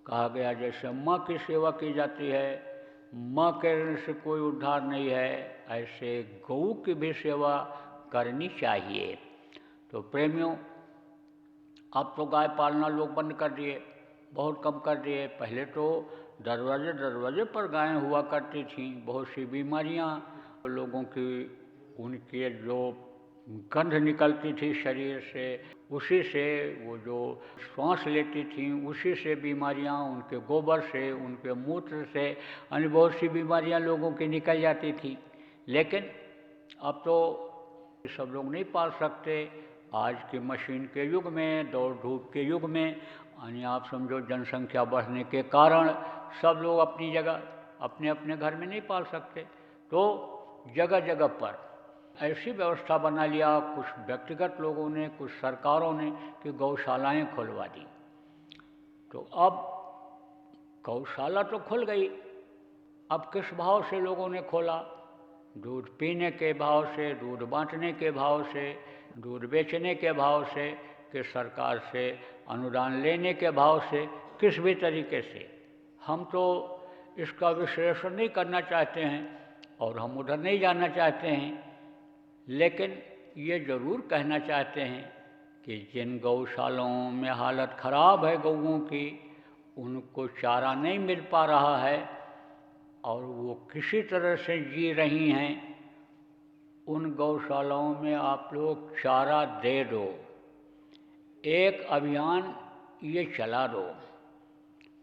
कहा गया जैसे माँ की सेवा की जाती है, माँ के ऋण से कोई उद्धार नहीं है, ऐसे गऊ की भी सेवा करनी चाहिए। तो प्रेमियों, अब तो गाय पालना लोग बंद कर दिए, बहुत कम कर दिए। पहले तो दरवाजे दरवाजे पर गायें हुआ करती थीं। बहुत सी बीमारियां लोगों की, उनके जो गंध निकलती थी शरीर से, उसी से वो जो श्वास लेती थीं, उसी से बीमारियां, उनके गोबर से, उनके मूत्र से, यानी बहुत सी बीमारियां लोगों की निकल जाती थी। लेकिन अब तो सब लोग नहीं पाल सकते। आज के मशीन के युग में, दौड़ धूप के युग में, यानी आप समझो जनसंख्या बढ़ने के कारण सब लोग अपनी जगह अपने अपने घर में नहीं पाल सकते। तो जगह जगह पर ऐसी व्यवस्था बना लिया कुछ व्यक्तिगत लोगों ने, कुछ सरकारों ने, कि गौशालाएं खुलवा दी। तो अब गौशाला तो खुल गई, अब किस भाव से लोगों ने खोला? दूध पीने के भाव से, दूध बांटने के भाव से, दूध बेचने के भाव से, कि सरकार से अनुदान लेने के भाव से, किस भी तरीके से। हम तो इसका विश्लेषण नहीं करना चाहते हैं और हम उधर नहीं जाना चाहते हैं, लेकिन ये ज़रूर कहना चाहते हैं कि जिन गौशालाओं में हालत ख़राब है गौओं की, उनको चारा नहीं मिल पा रहा है और वो किसी तरह से जी रही हैं, उन गौशालाओं में आप लोग चारा दे दो। एक अभियान ये चला दो।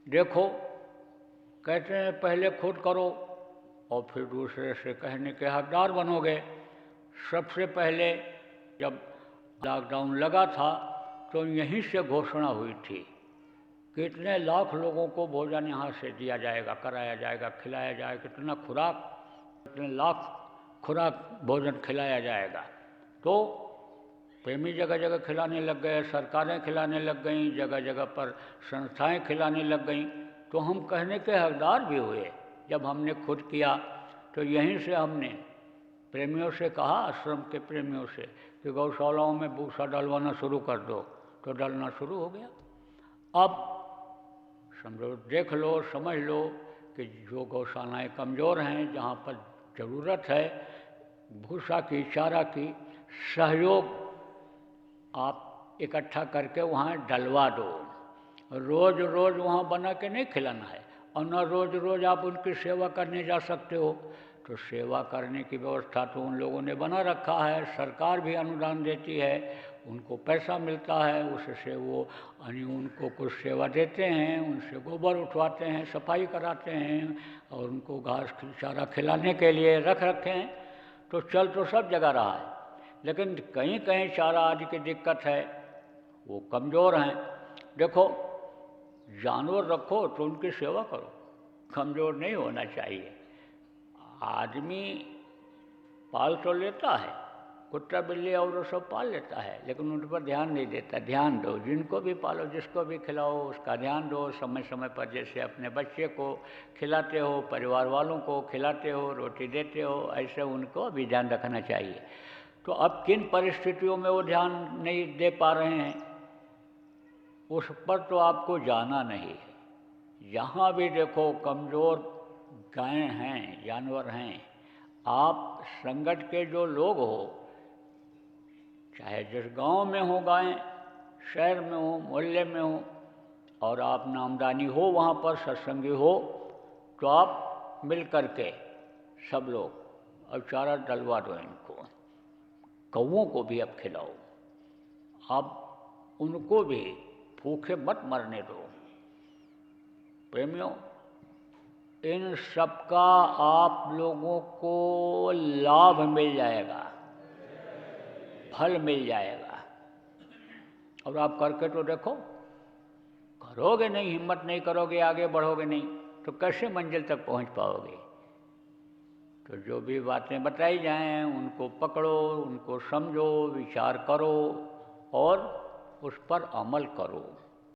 देखो, कहते हैं पहले खुद करो और फिर दूसरे से कहने के हकदार बनोगे। सबसे पहले जब लॉकडाउन लगा था तो यहीं से घोषणा हुई थी कि इतने लाख लोगों को भोजन यहाँ से दिया जाएगा, कराया जाएगा, खिलाया जाएगा, कितना खुराक, इतने लाख खुराक भोजन खिलाया जाएगा। तो प्रेमी जगह जगह खिलाने लग गए, सरकारें खिलाने लग गईं, जगह जगह पर संस्थाएं खिलाने लग गईं। तो हम कहने के हकदार भी हुए जब हमने खुद किया। तो यहीं से हमने प्रेमियों से कहा, आश्रम के प्रेमियों से, कि गौशालाओं में भूसा डलवाना शुरू कर दो। तो डलना शुरू हो गया। अब समझो, देख लो, समझ लो कि जो गौशालाएँ कमज़ोर हैं, जहाँ पर ज़रूरत है भूसा की, चारा की, सहयोग आप इकट्ठा करके वहाँ डलवा दो। रोज़ रोज़ वहाँ बना के नहीं खिलाना है, और न रोज़ रोज़ आप उनकी सेवा करने जा सकते हो। तो सेवा करने की व्यवस्था तो उन लोगों ने बना रखा है, सरकार भी अनुदान देती है, उनको पैसा मिलता है, उससे वो यानी उनको कुछ सेवा देते हैं, उनसे गोबर उठवाते हैं, सफाई कराते हैं और उनको घास चारा खिलाने के लिए रख रखे हैं। तो चल तो सब जगह रहा है, लेकिन कहीं कहीं चारा आदि की दिक्कत है, वो कमज़ोर हैं। देखो, जानवर रखो तो उनकी सेवा करो, कमज़ोर नहीं होना चाहिए। आदमी पाल तो लेता है, कुत्ता बिल्ली और वो सब पाल लेता है, लेकिन उन पर ध्यान नहीं देता। ध्यान दो, जिनको भी पालो, जिसको भी खिलाओ, उसका ध्यान दो समय समय पर। जैसे अपने बच्चे को खिलाते हो, परिवार वालों को खिलाते हो, रोटी देते हो, ऐसे उनको भी ध्यान रखना चाहिए। तो अब किन परिस्थितियों में वो ध्यान नहीं दे पा रहे हैं, उस पर तो आपको जाना नहीं है। यहाँ भी देखो, कमज़ोर गायें हैं, जानवर हैं। आप संगत के जो लोग हो, चाहे जिस गांव में हो गायें, शहर में हो, मोहल्ले में हो, और आप नामदानी हो, वहाँ पर सत्संगी हो, तो आप मिल कर के सब लोग अब चारा डलवा दो इनको। कौओं को भी अब खिलाओ, अब उनको भी भूखे मत मरने दो। प्रेमियों, इन सब का आप लोगों को लाभ मिल जाएगा, फल मिल जाएगा। और आप करके तो देखो, करोगे नहीं, हिम्मत नहीं करोगे, आगे बढ़ोगे नहीं, तो कैसे मंजिल तक पहुंच पाओगे? तो जो भी बातें बताई जाएं उनको पकड़ो, उनको समझो, विचार करो और उस पर अमल करो।